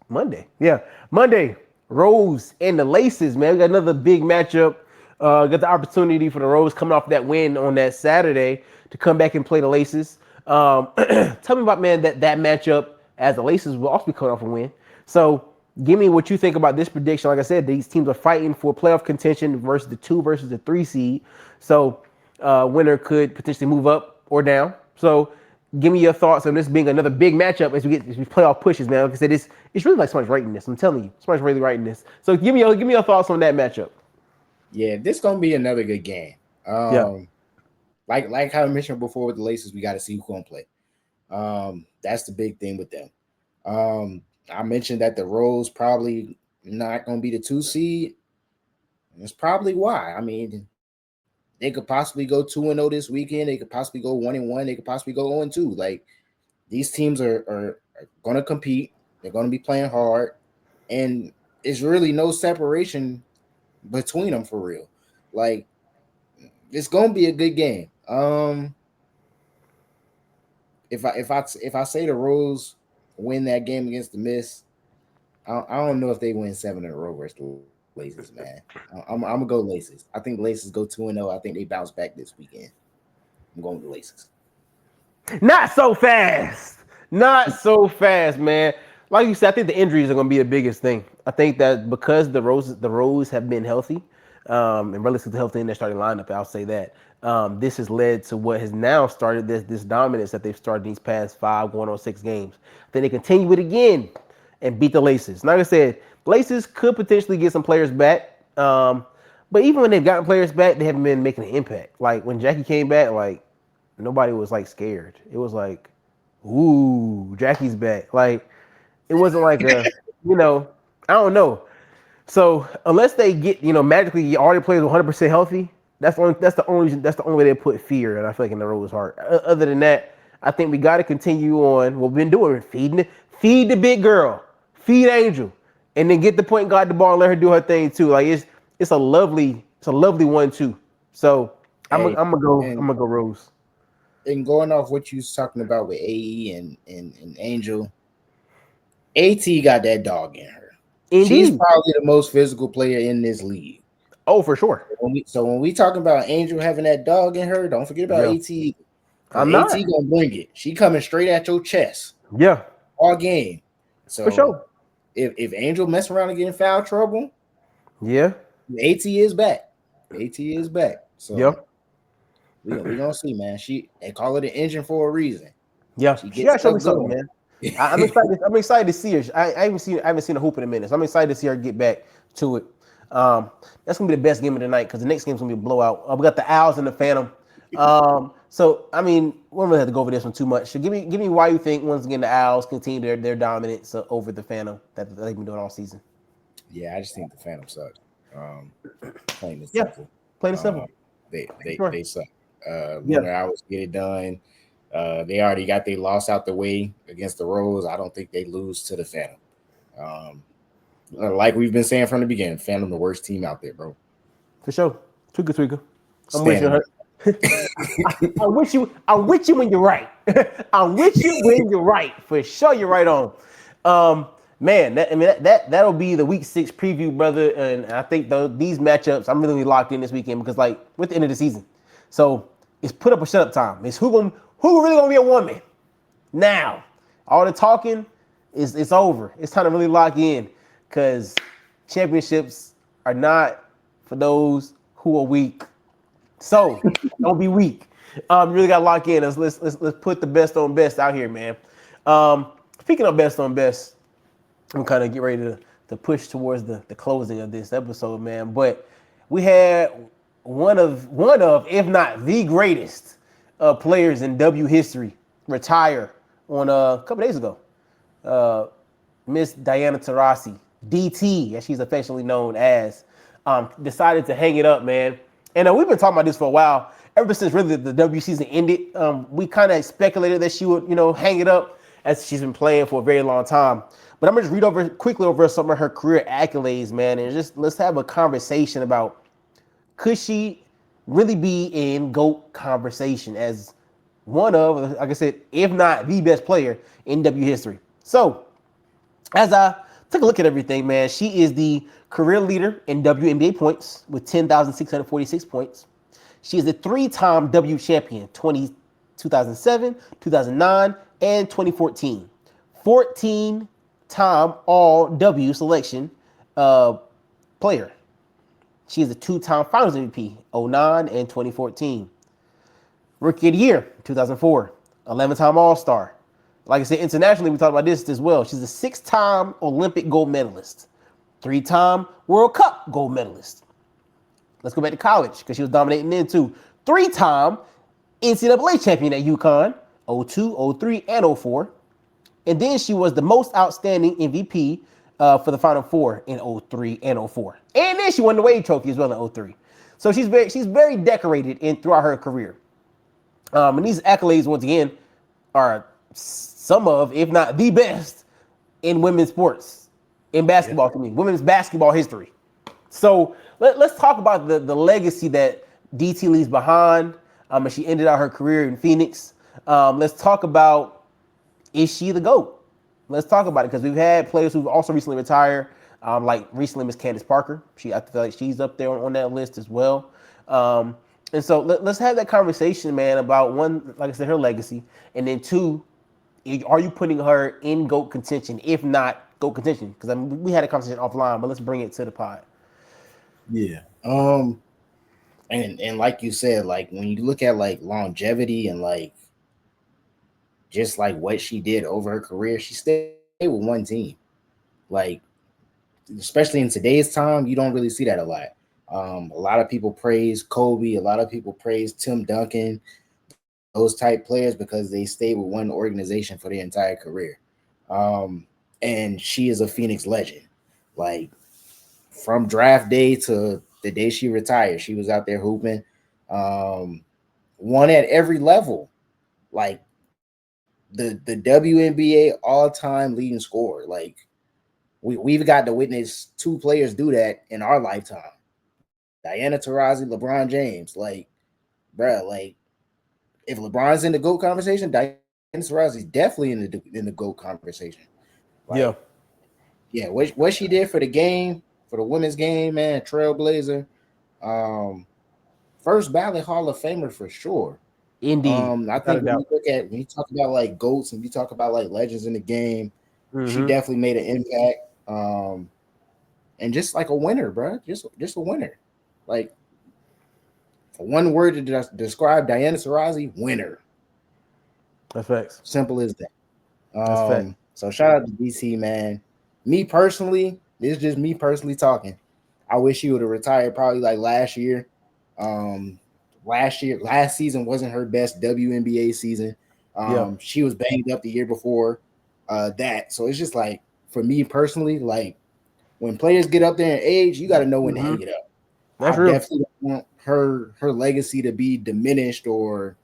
Monday. Yeah, Monday. Rose and the Laces, man. We got another big matchup. Got the opportunity for the Rose coming off that win on that Saturday to come back and play the Laces. Tell me about, man, that matchup as the Laces will also be coming off a win. So give me what you think about this prediction. Like I said, these teams are fighting for playoff contention versus the 2 versus the 3 seed. So winner could potentially move up or down. So give me your thoughts on this being another big matchup as we playoff pushes, man. Like I said, it's really like somebody's writing this. I'm telling you, somebody's really writing this. So give me your thoughts on that matchup. Yeah, this gonna be another good game. Like how I mentioned before with the Laces, we got to see who's gonna play. That's the big thing with them. I mentioned that the Rose probably not gonna be the 2 seed. That's probably why. I mean, they could possibly go 2-0 this weekend. They could possibly go 1-1. They could possibly go 0-2. Like, these teams are gonna compete. They're gonna be playing hard, and it's really no separation between them for real. Like, it's gonna be a good game. If I say the Rose win that game against the Miss, I don't know if they win 7 in a row versus the Laces, man. I'm gonna go Laces. I think Laces go 2-0. I think they bounce back this weekend. I'm going with the Laces. Not so fast, man. Like you said, I think the injuries are going to be the biggest thing. I think that because the Rose have been healthy, and relatively healthy in their starting lineup, I'll say that. This has led to what has now started this dominance that they've started these past 5 going on 6 games. Then they continue it again and beat the Laces. Like I said, Laces could potentially get some players back. But even when they've gotten players back, they haven't been making an impact. Like when Jackie came back, like nobody was like scared. It was like, ooh, Jackie's back. Like it wasn't like I don't know. So unless they get, magically get all their players 100% healthy, that's the only way they put fear. And I feel like in the Rose heart. Other than that, I think we got to continue on what we've been doing, feed the big girl, feed Angel, and then get the point guard the ball and let her do her thing too. Like it's a lovely 1-2. So I'm gonna go Rose. And going off what you was talking about with AE and Angel, AT got that dog in her. She's Indeed. probably the most physical player in this league. Oh, for sure. When we talking about Angel having that dog in her, don't forget about Yeah. AT, because I'm AT not. gonna bring it. She coming straight at your chest Yeah, all game. for So sure. if Angel mess around and get in foul trouble, Yeah. AT is back. AT is back. Yeah. So we gonna see, man. They call it an engine for a reason. Yeah. She She gets gotta show me stuff something, going. man. I'm excited. I'm excited to see her. I haven't seen a hoop in a minute. So I'm excited to see her get back to it. That's gonna be the best game of the night because the next game's gonna be a blowout. We got the Owls and the Phantom. So I mean, we don't really have to go over this one too much. So give me why you think once again the Owls continue their dominance over the Phantom that they've been doing all season. Yeah, I just think the Phantom sucks. Plain and Yeah, simple. plain and Um, simple. they Sure. suck. Yeah. Lunar Hours get it done. They already got their loss out the way against the Rose. I don't think they lose to the Phantom. Um, like we've been saying from the beginning, Phantom the worst team out there, bro. For sure. Tweaker, tweaker. I'm with you. Standing. I'm with you. I'm with you when you're right. I'm with you when you're right. For sure, you're right on. Man, that'll be the week 6 preview, brother. And I think these matchups, I'm really locked in this weekend because like we're at the end of the season, so it's put up or shut up time. It's who really gonna be a woman now. All the talking is it's over. It's time to really lock in because championships are not for those who are weak. So don't be weak. You really got to lock in. Let's put the best on best out here, man. Speaking of best on best, I'm kind of get ready to push towards the closing of this episode, man. But we had one of if not the greatest players in W history retire on a couple days ago. Miss Diana Taurasi, DT, as she's affectionately known as, decided to hang it up, man. And we've been talking about this for a while. Ever since really the W season ended, we kind of speculated that she would, hang it up as she's been playing for a very long time. But I'm gonna just read quickly over some of her career accolades, man, and just let's have a conversation about could she really be in GOAT conversation as one of, like I said, if not the best player in W history. So as I took a look at everything, man, she is the career leader in WNBA points with 10,646 points. She is a 3-time W champion, 2007, 2009, and 2014. 14-time All W selection player. She is a 2-time Finals MVP, 09 and 2014. Rookie of the Year, 2004. 11-time All-Star. Like I said, internationally, we talked about this as well. She's a 6-time Olympic gold medalist, 3-time World Cup gold medalist. Let's go back to college because she was dominating then too. 3-time NCAA champion at UConn, 02, 03, and 04. And then she was the most outstanding MVP for the Final Four in 03 and 04. And then she won the Wade Trophy as well in 03. So she's very decorated throughout her career. And these accolades, once again, are some of, if not the best, in women's sports, in basketball, to me, women's basketball history. So let's talk about the legacy that DT leaves behind as she ended out her career in Phoenix. Let's talk about, is she the GOAT? Let's talk about it because we've had players who've also recently retired, like recently Miss Candace Parker. I feel like she's up there on that list as well. And so let's have that conversation, man, about one, like I said, her legacy, and then two, are you putting her in GOAT contention? If not GOAT contention, because I mean, we had a conversation offline, but let's bring it to the pod. Yeah. And like you said, like when you look at like longevity and like just like what she did over her career, she stayed with one team. Like, especially in today's time, you don't really see that a lot. A lot of people praise Kobe, a lot of people praise Tim Duncan, those type players because they stayed with one organization for their entire career. And she is a Phoenix legend. Like from draft day to the day she retired, she was out there hooping. Won at every level. Like the WNBA all-time leading scorer. Like we've got to witness 2 players do that in our lifetime. Diana Taurasi, LeBron James. Like, bruh, like if LeBron's in the GOAT conversation, Diana Taurasi is definitely in the GOAT conversation. Yeah. Like, yeah, what she did for the game, for the women's game, man, trailblazer. Um, First ballot Hall of Famer for sure. Indeed, I without a think doubt. when you talk about like goats and you talk about like legends in the game, she Mm-hmm. definitely made an impact. And just like a winner, bro. Just a winner. Like one word to describe Diana Taurasi, winner. That's facts. Simple as that. That's fact. So shout out to DC, man. Me personally, this is just me personally talking. I wish she would have retired probably like last year. Um, last season wasn't her best WNBA season. Yeah. She was banged up the year before that. So it's just like for me personally, like when players get up there in age, you got to know when to Mm-hmm. hang it up. I That's real. definitely don't want her legacy to be diminished or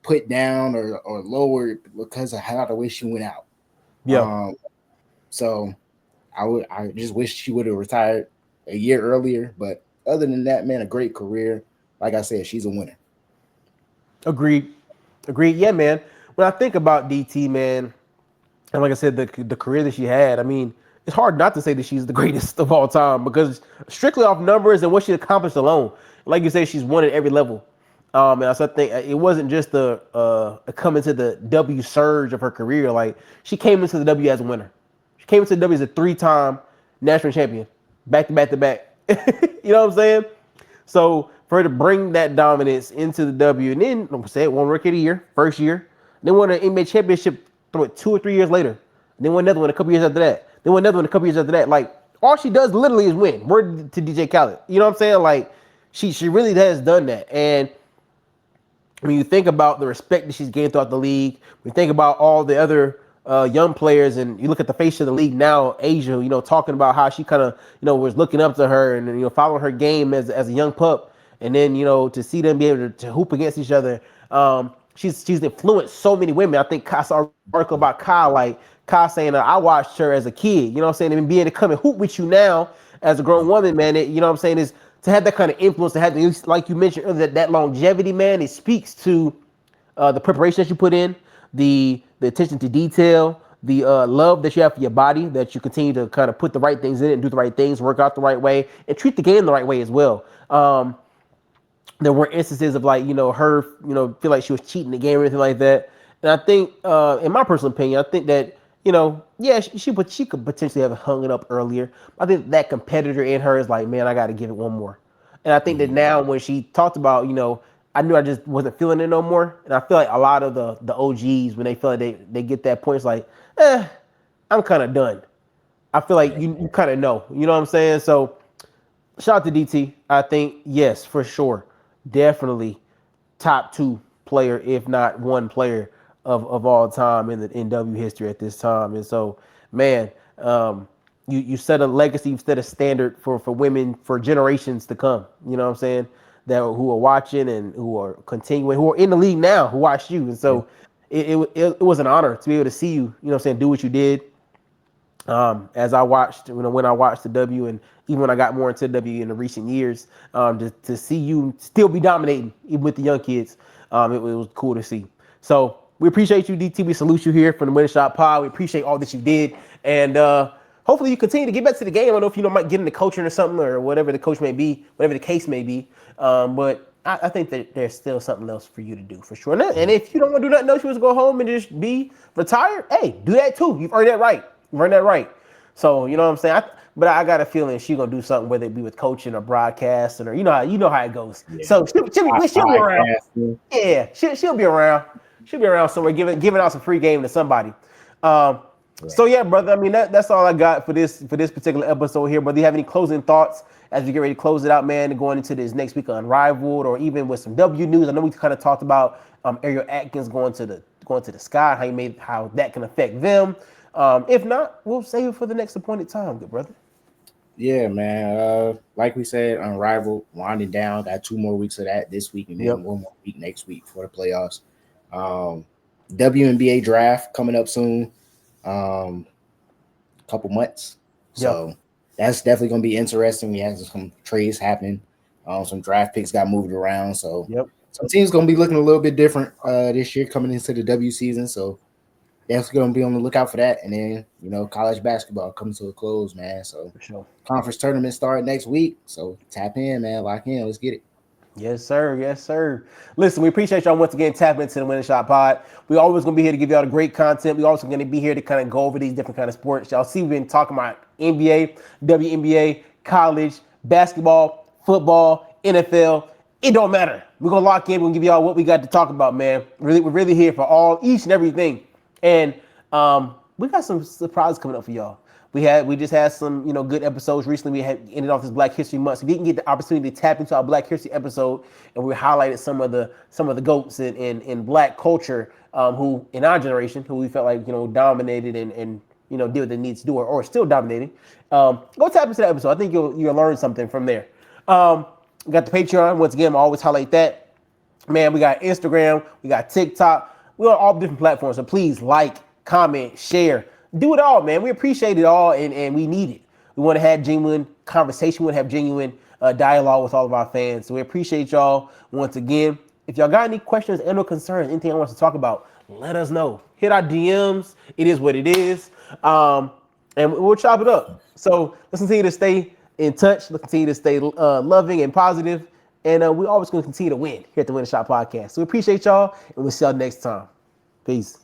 put down or lowered because of how the way she went out. Yeah. Um, so I just wish she would have retired a year earlier. But other than that, man, a great career. Like I said, she's a winner. Agreed. Agreed. Yeah, man. When I think about DT, man, and like I said, the career that she had, I mean, it's hard not to say that she's the greatest of all time because strictly off numbers and what she accomplished alone, like you say, she's won at every level. And so I think it wasn't just a coming to the W surge of her career. Like she came into the W as a winner. She came into the W as a three-time national champion, back to back to back. You know what I'm saying? So for her to bring that dominance into the W, and then like I said, one rookie of the year, first year, then won an NBA championship 2 or 3 years later. Then won another one a couple years after that. Then won another one a couple years after that. Like all she does literally is win. Word to DJ Khaled. You know what I'm saying? Like she really has done that. And when you think about the respect that she's gained throughout the league, when you think about all the other young players, and you look at the face of the league now, Asia, talking about how she kind of, was looking up to her and following her game as a young pup, and then to see them be able to hoop against each other. She's influenced so many women. I think I saw an article about Kyle, like Kyle saying, I watched her as a kid, you know what I'm saying, and being able to come and hoop with you now as a grown woman, man. You know what I'm saying, is to have that kind of influence, to have like you mentioned earlier, that longevity, man. It speaks to the preparation that you put in, the attention to detail, the love that you have for your body, that you continue to kind of put the right things in it and do the right things, work out the right way, and treat the game the right way as well. There were instances of like her feel like she was cheating the game or anything like that. And I think in my personal opinion, I think that yeah, she could potentially have hung it up earlier. I think that competitor in her is like, man, I got to give it one more. And I think that Mhm. now when she talked about I knew I just wasn't feeling it no more. And I feel like a lot of the OGs, when they feel like they get that point, it's like, I'm kind of done. I feel like Yeah. you kind of know, you know what I'm saying? So shout out to DT. I think yes, for sure, definitely top two player, if not one player of all time in W history at this time. And so, man, you set a legacy, you set a standard for women for generations to come. You know what I'm saying? That who are watching and who are continuing, who are in the league now, who watch you. And Yeah. so it was an honor to be able to see you, you know what I'm saying, do what you did. As I watched, when I watched the W, and even when I got more into the W in the recent years, to see you still be dominating even with the young kids, it was cool to see. So we appreciate you, DT. We salute you here from the Winning Shot Pod. We appreciate all that you did, and hopefully you continue to get back to the game. I don't know if might get into coaching or something, or whatever the coach may be, whatever the case may be. But I think that there's still something else for you to do for sure. And if you don't want to do nothing else, you want to go home and just be retired, hey, do that too. You've earned that right. Run that right. So you know what I'm saying. But I got a feeling she's gonna do something, whether it be with coaching or broadcasting, or you know how it goes. Yeah. So she'll be around. Podcasting. Yeah, she'll be around. She'll be around somewhere, giving out some free game to somebody. Um, so Right. yeah, brother. I mean that's all I got for this particular episode here. But do you have any closing thoughts as we get ready to close it out, man? And going into this next week of Unrivaled, or even with some W news. I know we kind of talked about Ariel Atkins going to the sky, how that can affect them. If not, we'll save it for the next appointed time, good brother. Yeah, man. Like we said, Unrivaled winding down. Got 2 more weeks of that this week, and then Yep. 1 more week next week for the playoffs. Um, WNBA draft coming up soon. Couple months. Yeah. So that's definitely going to be interesting. We have some trades happening. Some draft picks got moved around. So Yep. some teams going to be looking a little bit different this year coming into the W season. So definitely gonna be on the lookout for that. And then college basketball coming to a close, man. So For sure. conference tournament start next week. So tap in, man. Lock in. Let's get it. Yes, sir. Yes, sir. Listen, we appreciate y'all once again tapping into the Winning Shot Pod. We always gonna be here to give y'all the great content. We also gonna be here to kind of go over these different kind of sports. Y'all see, we've been talking about NBA, WNBA, college, basketball, football, NFL. It don't matter. We're gonna lock in. We're gonna give y'all what we got to talk about, man. We're really here for each and everything. And we got some surprises coming up for y'all. We just had some good episodes recently. We had ended off this Black History Month. So we can get the opportunity to tap into our Black History episode, and we highlighted some of the goats in Black culture who in our generation who we felt like dominated and did what they need to do or still dominating. Go tap into that episode. I think you'll learn something from there. We got the Patreon. Once again, I always highlight that. Man, we got Instagram, we got TikTok. We're on all different platforms. So please like, comment, share. Do it all, man. We appreciate it all, and we need it. We want to have genuine conversation. We want to have genuine dialogue with all of our fans. So we appreciate y'all once again. If y'all got any questions and no concerns, anything I want to talk about, let us know. Hit our DMs. It is what it is. And we'll chop it up. So let's continue to stay in touch. Let's continue to stay loving and positive. And we always going to continue to win here at the Winning Shot Podcast. So we appreciate y'all, and we'll see y'all next time. Peace.